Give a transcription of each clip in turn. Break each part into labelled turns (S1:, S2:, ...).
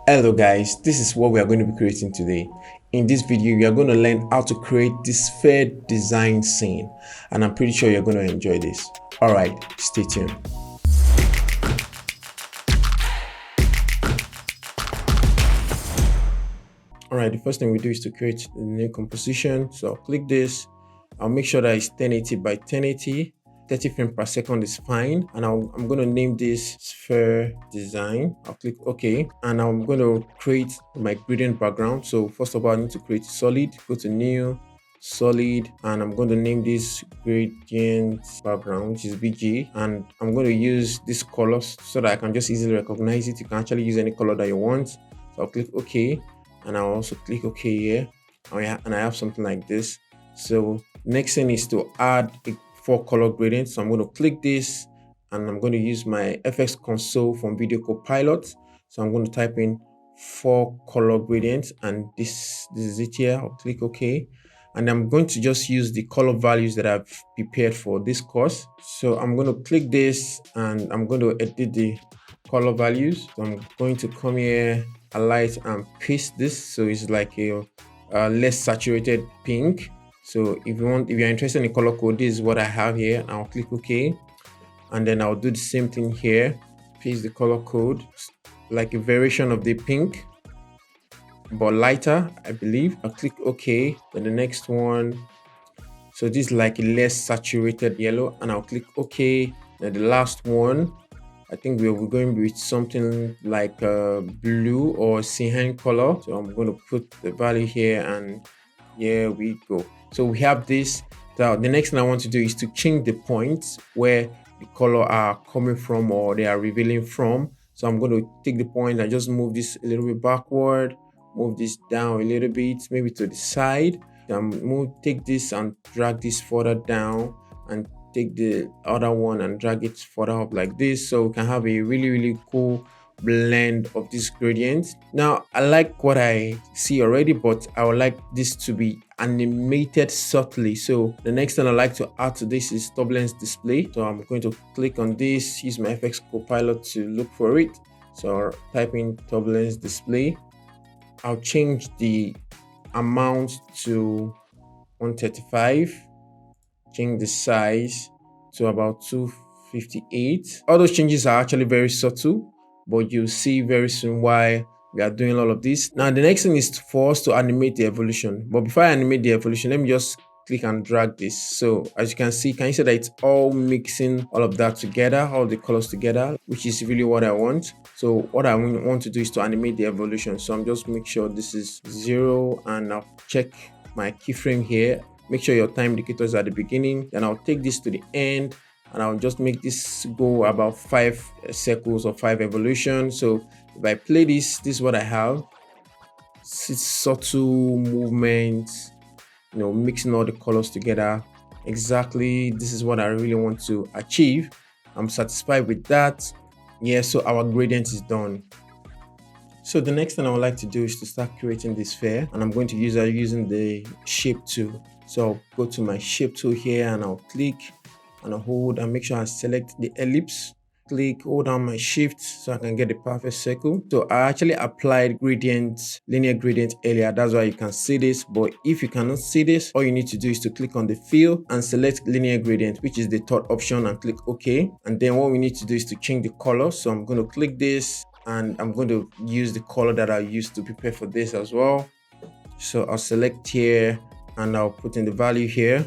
S1: Hello guys, this is what we are going to be creating today. In this video, you are going to learn how to create this fair design scene, and I'm pretty sure you're going to enjoy this. Alright, stay tuned. Alright, the first thing we do is to create the new composition. So I'll click this. I'll make sure that it's 1080 by 1080. 30 frames per second is fine, and I'm going to name this sphere design. I'll click OK, and I'm going to create my gradient background. So first of all, I need to create a solid. Go to new, solid, and I'm going to name this gradient background, which is BG, and I'm going to use this color so that I can just easily recognize it. You can actually use any color that you want. So I'll click OK, and I'll also click OK here, and I have something like this. So next thing is to add a 4-color gradient. So I'm going to click this, and I'm going to use my FX console from Video Copilot. So I'm going to type in 4-color gradient, and this is it here. I'll click OK, and I'm going to just use the color values that I've prepared for this course. So I'm going to click this, and I'm going to edit the color values. So I'm going to come here, highlight, and paste this so it's like a less saturated pink. So if you're interested in color code, this is what I have here. I'll click OK, and then I'll do the same thing here. Paste the color code, like a variation of the pink, but lighter, I believe. I'll click OK. Then the next one, so this is like a less saturated yellow, and I'll click OK. Then the last one, I think we're going with something like blue or cyan color. So I'm going to put the value here, and here we go. So we have this. Now the next thing I want to do is to change the points where the color are coming from or they are revealing from. So I'm going to take the point and just move this a little bit backward, move this down a little bit, maybe to the side. Take this and drag this further down, and take the other one and drag it further up like this, so we can have a really cool blend of this gradient. Now I like what I see already, but I would like this to be animated subtly. So the next thing I like to add to this is turbulence display. So I'm going to click on this, use my FX Copilot to look for it. So I'll type in turbulence display. I'll change the amount to 135, change the size to about 258. All those changes are actually very subtle, but you'll see very soon why we are doing all of this. Now the next thing is for us to animate the evolution. But before I animate the evolution, let me just click and drag this. So as you can see that it's all mixing all of that together, all the colors together, which is really what I want. So what I want to do is to animate the evolution. So I'm just make sure this is 0, and I'll check my keyframe here. Make sure your time indicator is at the beginning. Then I'll take this to the end, and I'll just make this go about 5 circles or 5 evolutions. So if I play this is what I have. It's subtle movements, mixing all the colors together. Exactly, this is what I really want to achieve. I'm satisfied with that. Yeah, so our gradient is done. So the next thing I would like to do is to start creating this sphere, and I'm going to use that using the shape tool. So I'll go to my shape tool here, and I'll click and I'll hold and make sure I select the ellipse. Click, hold down my shift so I can get the perfect circle. So I actually applied linear gradient earlier. That's why you can see this. But if you cannot see this, all you need to do is to click on the fill and select linear gradient, which is the third option, and click OK. And then what we need to do is to change the color. So I'm going to click this, and I'm going to use the color that I used to prepare for this as well. So I'll select here, and I'll put in the value here.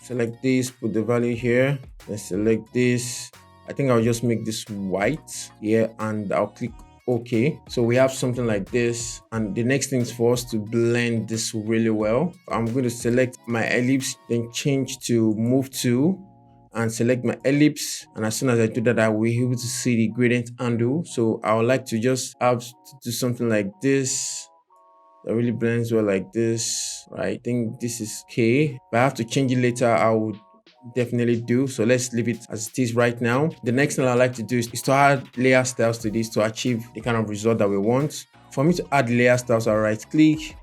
S1: Select this, put the value here, then select this. I think I'll just make this white here, and I'll click OK. So we have something like this, and the next thing is for us to blend this really well. I'm going to select my ellipse, then change to move to, and select my ellipse, and as soon as I do that, I will be able to see the gradient handle. So I would like to just have to do something like this that really blends well like this, right? I think this is okay. If I have to change it later, I would definitely do. So let's leave it as it is right now. The next thing I like to do is to add layer styles to this to achieve the kind of result that we want. For me to add layer styles, I'll right click,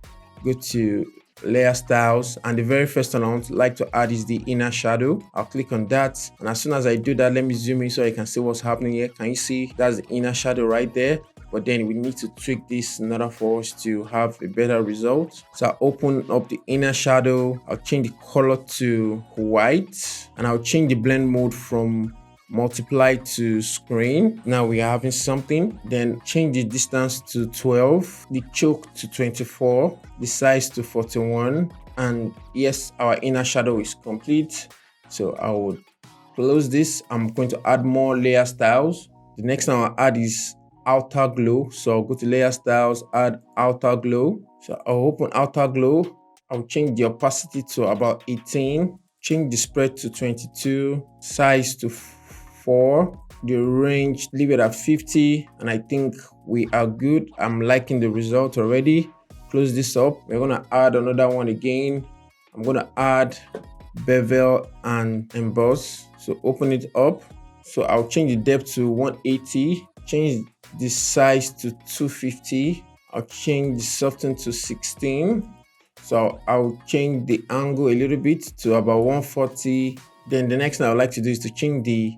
S1: go to layer styles, and the very first one I want to add is the inner shadow. I'll click on that, and as soon as I do that, let me zoom in so I can see what's happening here. Can you see that's the inner shadow right there? but then we need to tweak this in order for us to have a better result. So I'll open up the inner shadow, I'll change the color to white, and I'll change the blend mode from multiply to screen. Now we are having something. Then change the distance to 12, the choke to 24, the size to 41, and yes, our inner shadow is complete. So I would close this. I'm going to add more layer styles. The next thing I'll add is outer glow. So I'll go to layer styles, add outer glow. So I'll open outer glow. I'll change the opacity to about 18, change the spread to 22, size to 4, the range leave it at 50, and I think we are good. I'm liking the result already. Close this up. We're gonna add another one again. I'm gonna add bevel and emboss. So open it up. So I'll change the depth to 180, change the size to 250. I'll change the soften to 16. So I'll change the angle a little bit to about 140. Then the next thing I would like to do is to change the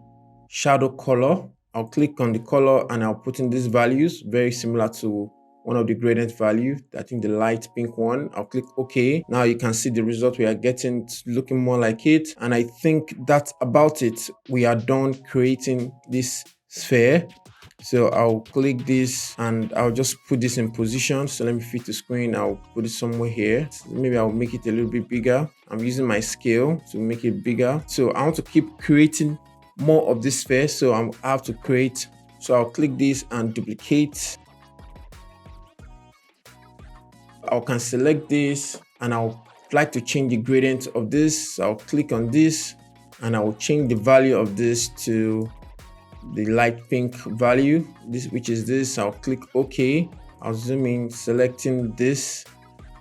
S1: shadow color. I'll click on the color and I'll put in these values, very similar to one of the gradient value, I think the light pink one. I'll click OK. Now you can see the result we are getting, it's looking more like it. And I think that's about it. We are done creating this sphere. So I'll click this and I'll just put this in position. So let me fit the screen. I'll put it somewhere here. Maybe I'll make it a little bit bigger. I'm using my scale to make it bigger. So I want to keep creating more of this sphere. So I have to create. So I'll click this and duplicate. I can select this and I'll like to change the gradient of this. So I'll click on this and I will change the value of this to the light pink value, this which is this. I'll click OK. I'll zoom in, selecting this,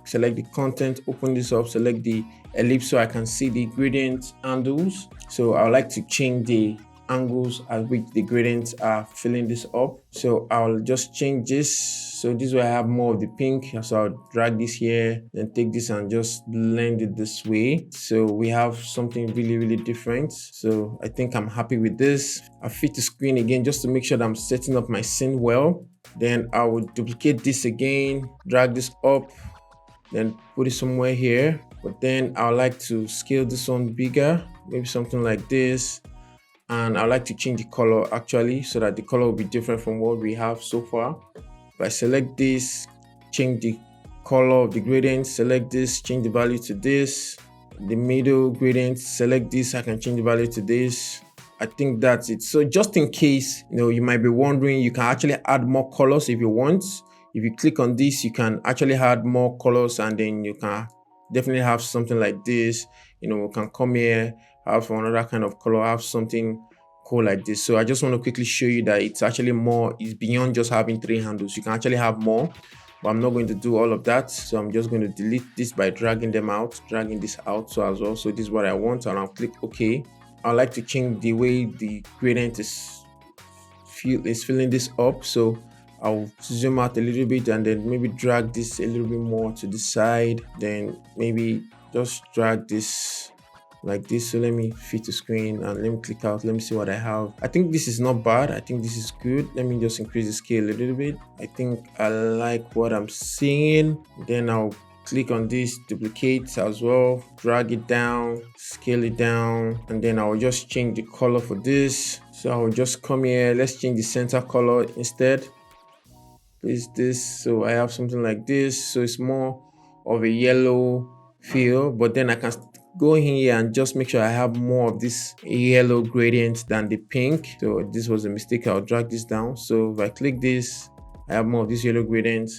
S1: select the content, open this up, select the ellipse so I can see the gradient handles. So I would like to change the angles at which the gradients are filling this up. So I'll just change this. So this way I have more of the pink. So I'll drag this here, then take this and just blend it this way. So we have something really different. So I think I'm happy with this. I'll fit the screen again just to make sure that I'm setting up my scene well. Then I will duplicate this again, drag this up, then put it somewhere here. But then I would like to scale this one bigger, maybe something like this. And I like to change the color actually so that the color will be different from what we have so far. If I select this, change the color of the gradient, select this, change the value to this, the middle gradient, select this, I can change the value to this. I think that's it. So just in case, you might be wondering, you can actually add more colors if you want. If you click on this, you can actually add more colors and then you can definitely have something like this. We can come here, have another kind of color, have something cool like this. So I just want to quickly show you that it's actually more, it's beyond just having 3 handles. You can actually have more, but I'm not going to do all of that. So I'm just going to delete this by dragging them out, dragging this out so as well. So this is what I want, and I'll click OK. I like to change the way the gradient is filling this up. So I'll zoom out a little bit and then maybe drag this a little bit more to the side. Then maybe just drag this like this. So let me fit the screen and let me click out. Let me see what I have. I think this is not bad. I think this is good. Let me just increase the scale a little bit. I think I like what I'm seeing. Then I'll click on this, duplicate as well, drag it down, scale it down, and then I'll just change the color for this. So I'll just come here. Let's change the center color instead. Place this so I have something like this. So it's more of a yellow feel, but then I can go in here and just make sure I have more of this yellow gradient than the pink. So this was a mistake. I'll drag this down. So if I click this, I have more of this yellow gradient,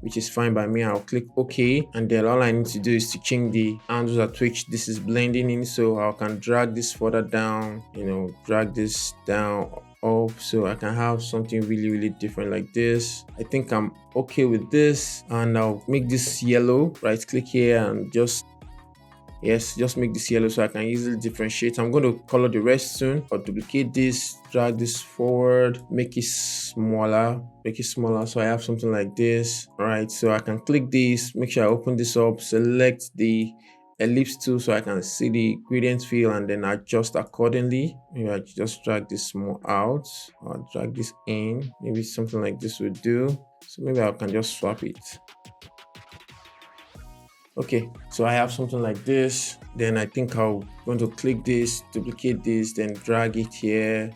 S1: which is fine by me. I'll click OK, and then all I need to do is to change the angles at which this is blending in. So I can drag this further down, drag this down up so I can have something really different like this. I think I'm okay with this, and I'll make this yellow. Right click here and just make this yellow so I can easily differentiate. I'm going to color the rest soon. I'll duplicate this, drag this forward, make it smaller so I have something like this. All right, so I can click this, make sure I open this up, select the ellipse tool so I can see the gradient fill and then adjust accordingly. Maybe I just drag this more out or drag this in. Maybe something like this would do. So maybe I can just swap it. Okay, so I have something like this. Then I think I'm going to click this, duplicate this, then drag it here.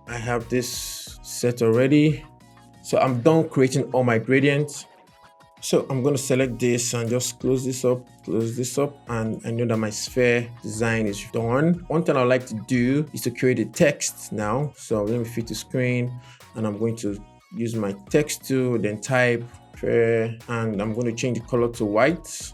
S1: I have this set already. So I'm done creating all my gradients. So I'm going to select this and just close this up, and I know that my sphere design is done. One thing I'd like to do is to create a text now. So let me fit to screen, and I'm going to use my text tool, then type sphere, and I'm going to change the color to white.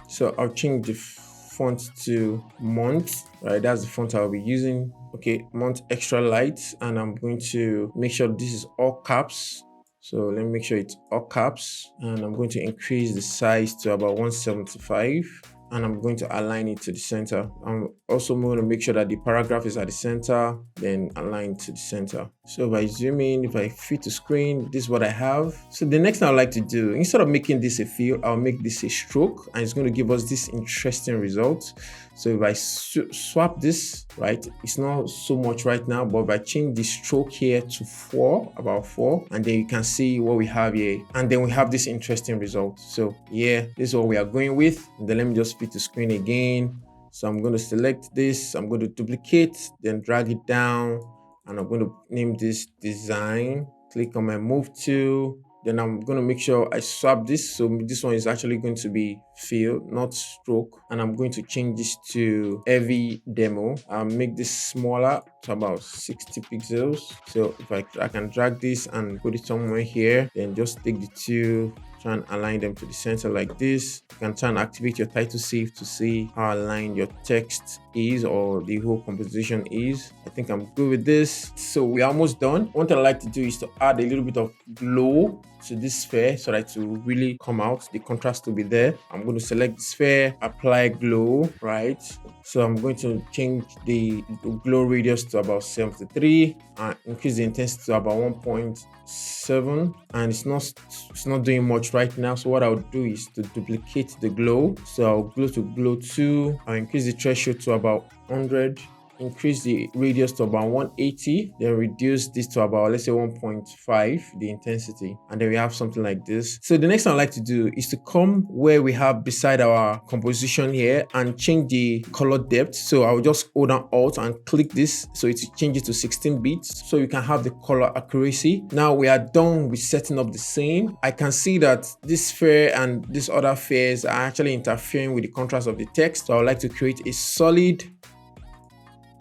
S1: So I'll change the font to Month, right? That's the font I'll be using. Okay, Month extra light, and I'm going to make sure this is all caps. So let me make sure it's all caps, and I'm going to increase the size to about 175, and I'm going to align it to the center. I'm also going to make sure that the paragraph is at the center, then align to the center. So if I zoom in, if I fit to screen, this is what I have. So the next thing I'd like to do, instead of making this a fill, I'll make this a stroke, and it's going to give us this interesting result. So if I swap this, right, it's not so much right now, but if I change the stroke here to 4, about 4, and then you can see what we have here, and then we have this interesting result. So yeah, this is what we are going with. And then let me just fit to screen again. So I'm going to select this, I'm going to duplicate, then drag it down, and I'm going to name this design. Click on my move tool. Then I'm going to make sure I swap this. So this one is actually going to be fill, not stroke. And I'm going to change this to heavy demo. I'll make this smaller to about 60 pixels. So if I can drag this and put it somewhere here, then just take the two, try and align them to the center like this. You can try and activate your title save to see how aligned your text is or the whole composition is. I think I'm good with this. So we're almost done. One thing I like to do is to add a little bit of glow to this sphere so that it will really come out, the contrast will be there. I'm going to select the sphere, apply glow, right? So I'm going to change the glow radius to about 73 and increase the intensity to about 1.7, and it's not doing much right now. So what I'll do is to duplicate the glow. So I'll go to glow 2, I'll increase the threshold to about 100, increase the radius to about 180, then reduce this to about, let's say 1.5, the intensity, and then we have something like this. So the next thing I like to do is to come where we have beside our composition here and change the color depth. So I'll just hold down Alt and click this so it changes to 16 bits so you can have the color accuracy. Now we are done with setting up the scene. I can see that this sphere and this other spheres are actually interfering with the contrast of the text. So I would like to create a solid,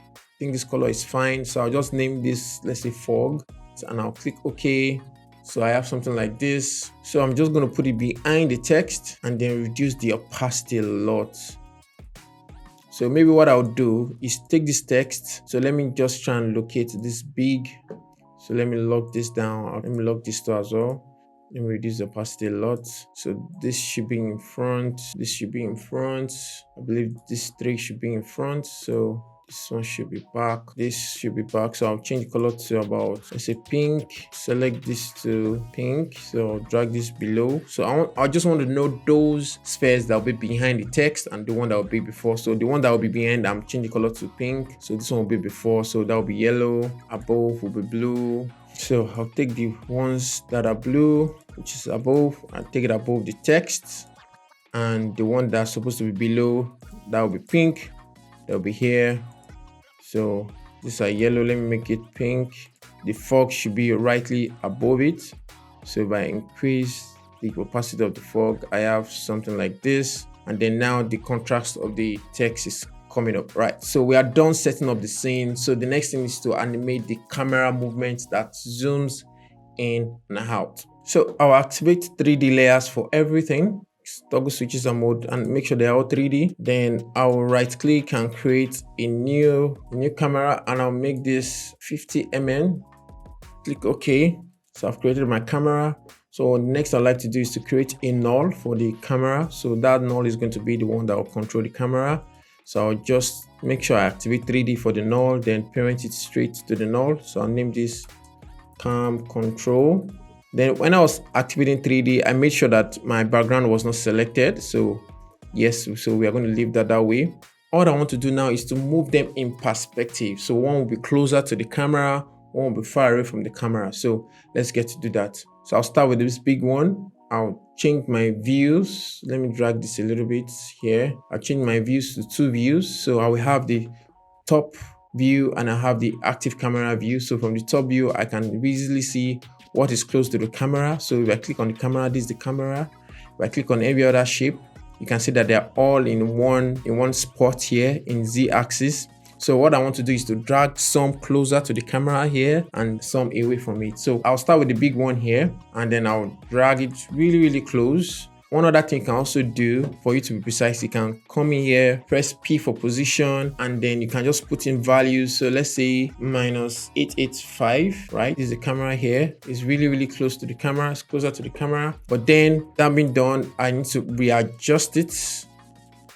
S1: I think this color is fine, so I'll just name this, let's say fog, and I'll click OK. So I have something like this. So I'm just going to put it behind the text and then reduce the opacity a lot. So maybe what I'll do is take this text. So let me just try and locate this big. So let me lock this down. Let me lock this too as well. Let me reduce the opacity a lot. So this should be in front. This should be in front. I believe this 3 should be in front. So this one should be back. This should be back. So I'll change the color to about, let's say pink. Select this to pink. So I'll drag this below. So I just want to know those spheres that will be behind the text and the one that will be before. So the one that will be behind, I'm changing the color to pink. So this one will be before. So that will be yellow. Above will be blue. So I'll take the ones that are blue, which is above, and take it above the text. And the one that's supposed to be below, that will be pink. That will be here. So these are yellow. Let me make it pink. The fog should be rightly above it. So if I increase the opacity of the fog, I have something like this. And then now the contrast of the text is coming up, right? So we are done setting up the scene. So the next thing is to animate the camera movement that zooms in and out. So I'll activate 3D layers for everything. Toggle switches and mode and make sure they're all 3D. Then I'll right click and create a new camera, and I'll make this 50 mm. Click OK. So I've created my camera. So next I'd like to do is to create a null for the camera. So that null is going to be the one that will control the camera. So I'll just make sure I activate 3D for the null, then parent it straight to the null. So I'll name this cam control. Then when I was activating 3D, I made sure that my background was not selected. So yes, so we are going to leave that way. All I want to do now is to move them in perspective. So one will be closer to the camera, one will be far away from the camera. So let's get to do that. So I'll start with this big one. I'll change my views. Let me drag this a little bit here. I'll change my views to 2 views. So I will have the top view and I have the active camera view. So from the top view, I can easily see what is close to the camera. So if I click on the camera, this is the camera. If I click on every other shape, you can see that they're all in one spot here in Z axis. So what I want to do is to drag some closer to the camera here and some away from it. So I'll start with the big one here and then I'll drag it really close. One other thing you can also do for you to be precise, you can come in here, press P for position, and then you can just put in values. So let's say -885, right? This is the camera here. It's really close to the camera. It's closer to the camera. But then that being done, I need to readjust it,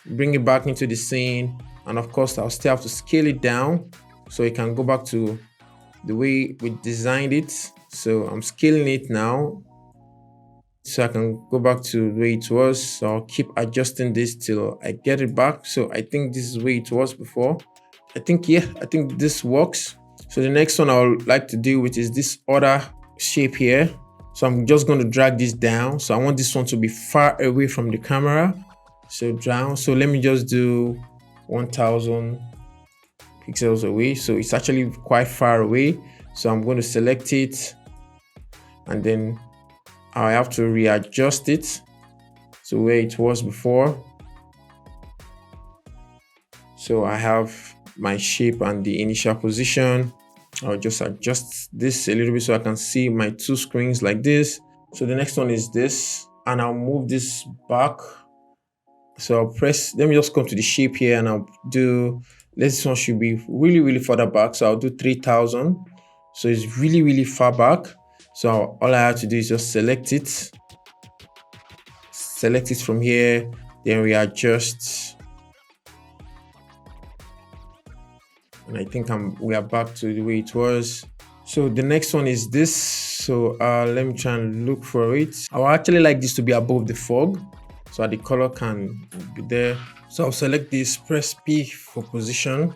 S1: bring it back into the scene. And of course, I'll still have to scale it down so it can go back to the way we designed it. So I'm scaling it now, so I can go back to the way it was. So I'll keep adjusting this till I get it back. So I think this is the way it was before. I think this works. So the next one I would like to deal with is this other shape here. So I'm just going to drag this down. So I want this one to be far away from the camera. So down. So let me just do 1000 pixels away. So it's actually quite far away. So I'm going to select it and then I have to readjust it to where it was before. So I have my shape and the initial position. I'll just adjust this a little bit so I can see my 2 screens like this. So the next one is this, and I'll move this back. So I'll press, let me just come to the shape here and I'll do, this one should be really further back. So I'll do 3000. So it's really far back. So all I have to do is just select it from here, then readjust. And I think we are back to the way it was. So the next one is this. So let me try and look for it. I would actually like this to be above the fog, so the color can be there. So I'll select this, press P for position.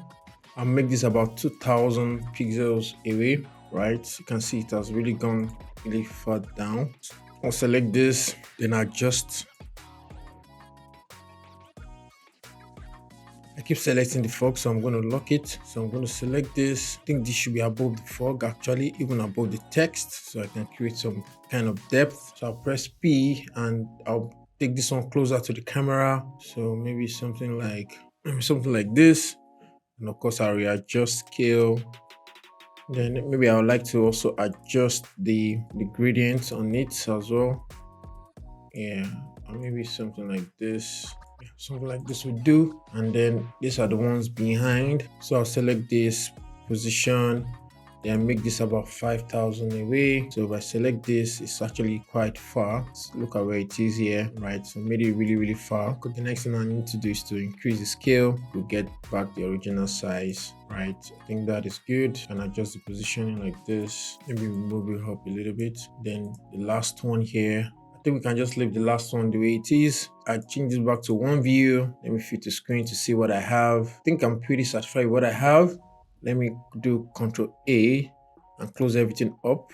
S1: I'll make this about 2000 pixels away, right? You can see it has really gone really far down. I'll select this, then adjust. I keep selecting the fog, so I'm going to lock it. So I'm going to select this. I think this should be above the fog, actually, even above the text, so I can create some kind of depth. So I'll press P and I'll take this one closer to the camera. So maybe something like this. And of course, I'll readjust scale. Then maybe I would like to also adjust the gradients on it as well. Yeah, or maybe something like this. Yeah, something like this would do. And then these are the ones behind. So I'll select this position, then make this about 5000 away. So if I select this, it's actually quite far. Let's look at where it is here, right? So made it really far. The next thing I need to do is to increase the scale to get back the original size, right? I think that is good. And adjust the positioning like this. Maybe move it up a little bit. Then the last one here, I think we can just leave the last one the way it is. I change this back to one view. Let me fit the screen to see what I have. I think I'm pretty satisfied with what I have. Let me do Ctrl A and close everything up.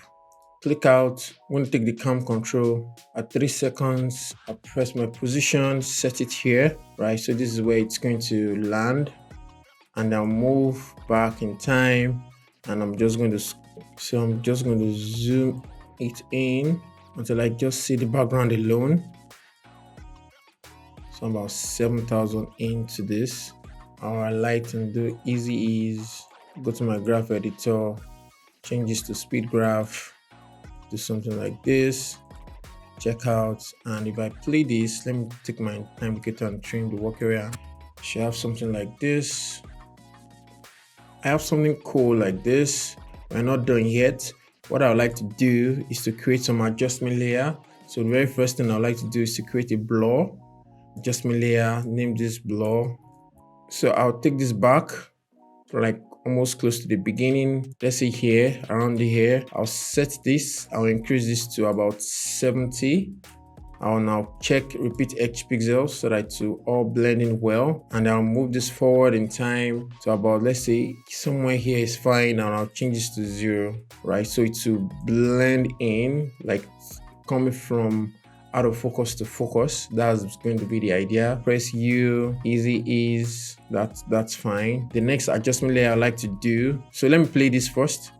S1: Click out. I'm going to take the cam control at 3 seconds. I press my position, set it here, right? So this is where it's going to land. And I'll move back in time. And I'm just going to zoom it in until I just see the background alone. So I'm about 7000 into this. I like to do easy ease. Go to my graph editor, change this to speed graph, do something like this, check out. And if I play this, let me take my time indicator and trim the work area. Should have something like this. I have something cool like this. We're not done yet. What I would like to do is to create some adjustment layer. So the very first thing I would like to do is to create a blur. Adjustment layer, name this blur. So I'll take this back like almost close to the beginning. Let's say here, around here, I'll set this, I'll increase this to about 70. I'll now check repeat H pixels so that it will all blend in well, and I'll move this forward in time to about, let's say somewhere here is fine, and I'll change this to 0, right? So it will blend in, like coming from out of focus to focus. That's going to be the idea. Press U, easy ease, that's fine. The next adjustment layer I like to do, so let me play this first.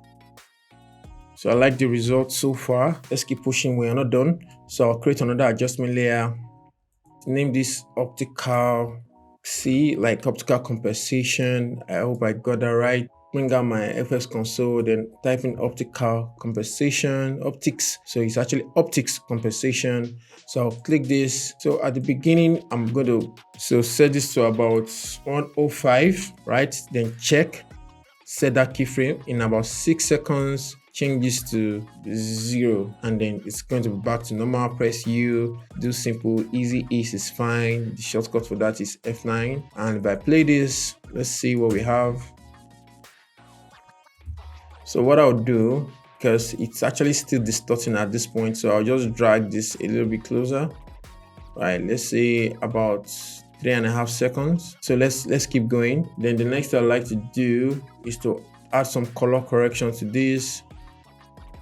S1: So I like the result so far. Let's keep pushing, we are not done. So I'll create another adjustment layer. Name this optical C, like optical compensation. I hope I got that right. Bring out my FX console, then type in optical compensation, optics. So it's actually optics compensation. So I'll click this. So at the beginning, I'm going to set this to about 105, right? Then check, set that keyframe in about 6 seconds. Change this to 0, and then it's going to be back to normal. Press U, do simple, easy ease is fine. The shortcut for that is F9. And if I play this, let's see what we have. So what I'll do, because it's actually still distorting at this point, so I'll just drag this a little bit closer. Right, let's say about 3.5 seconds. So let's keep going. Then the next thing I like to do is to add some color correction to this.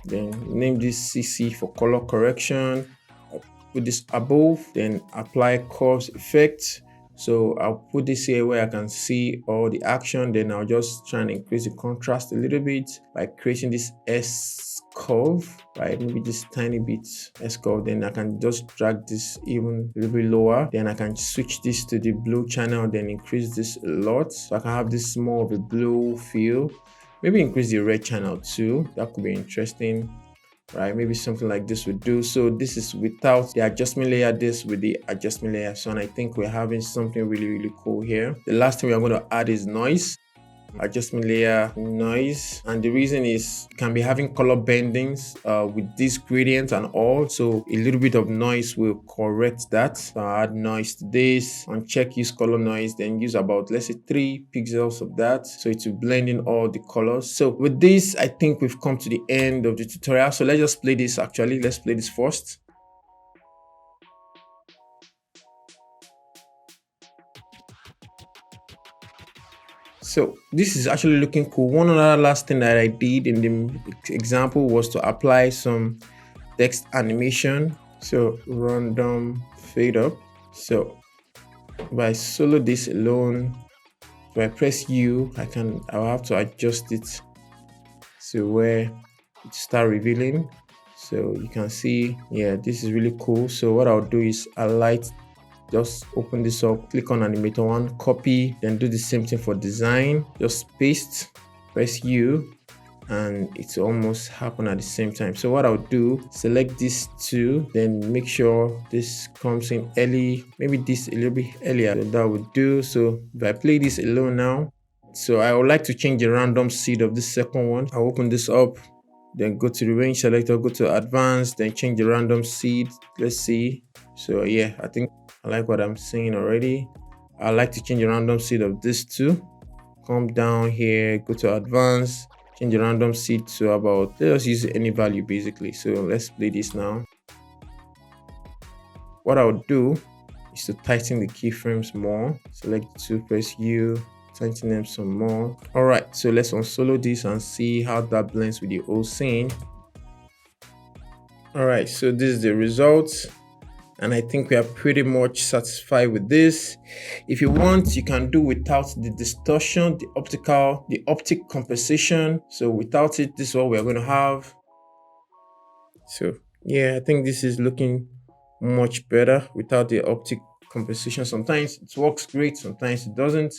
S1: Then name this CC for color correction. I'll put this above, then apply curves effect. So I'll put this here where I can see all the action. Then I'll just try and increase the contrast a little bit by creating this S curve, right? Maybe just tiny bit S curve. Then I can just drag this even a little bit lower. Then I can switch this to the blue channel, then increase this a lot. So I can have this more of a blue feel. Maybe increase the red channel too. That could be interesting, right? Maybe something like this would do. So this is without the adjustment layer, this with the adjustment layer. So, and I think we're having something really, really cool here. The last thing we're going to add is noise. Adjustment layer, noise, and the reason is you can be having color bendings with this gradient and all, so a little bit of noise will correct that. So I'll add noise to this, uncheck use color noise, then use about, let's say 3 pixels of that, so it will blend in all the colors. So with this, I think we've come to the end of the tutorial. So let's just play this. Actually, let's play this first. So this is actually looking cool. One other last thing that I did in the example was to apply some text animation. So random fade up. So if I solo this alone, if I press U, I'll have to adjust it so where it start revealing. So you can see, yeah, this is really cool. So what I'll do is just open this up, click on Animator 1, copy, then do the same thing for design. Just paste, press U, and it's almost happen at the same time. So what I'll do, select these two, then make sure this comes in early, maybe this a little bit earlier. So that would do. So if I play this alone now, so I would like to change the random seed of this second one. I'll open this up, then go to the range selector, go to advanced, then change the random seed. Let's see. So yeah, I think I like what I'm seeing already. I like to change the random seed of this too. Come down here, go to advanced, change the random seed to about, let's use any value basically. So let's play this now. What I'll do is to tighten the keyframes more. Select the two, press U, tighten them some more. All right, so let's unsolo this and see how that blends with the whole scene. All right, so this is the results. And I think we are pretty much satisfied with this. If you want, you can do without the distortion, the optic compensation. So without it, this is what we're going to have. So yeah, I think this is looking much better without the optic compensation. Sometimes it works great, sometimes it doesn't.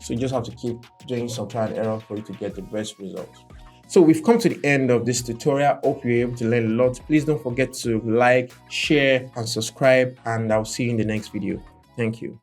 S1: So you just have to keep doing some trial and error for you to get the best results. So we've come to the end of this tutorial. Hope you're able to learn a lot. Please don't forget to like, share, and subscribe, and I'll see you in the next video. Thank you.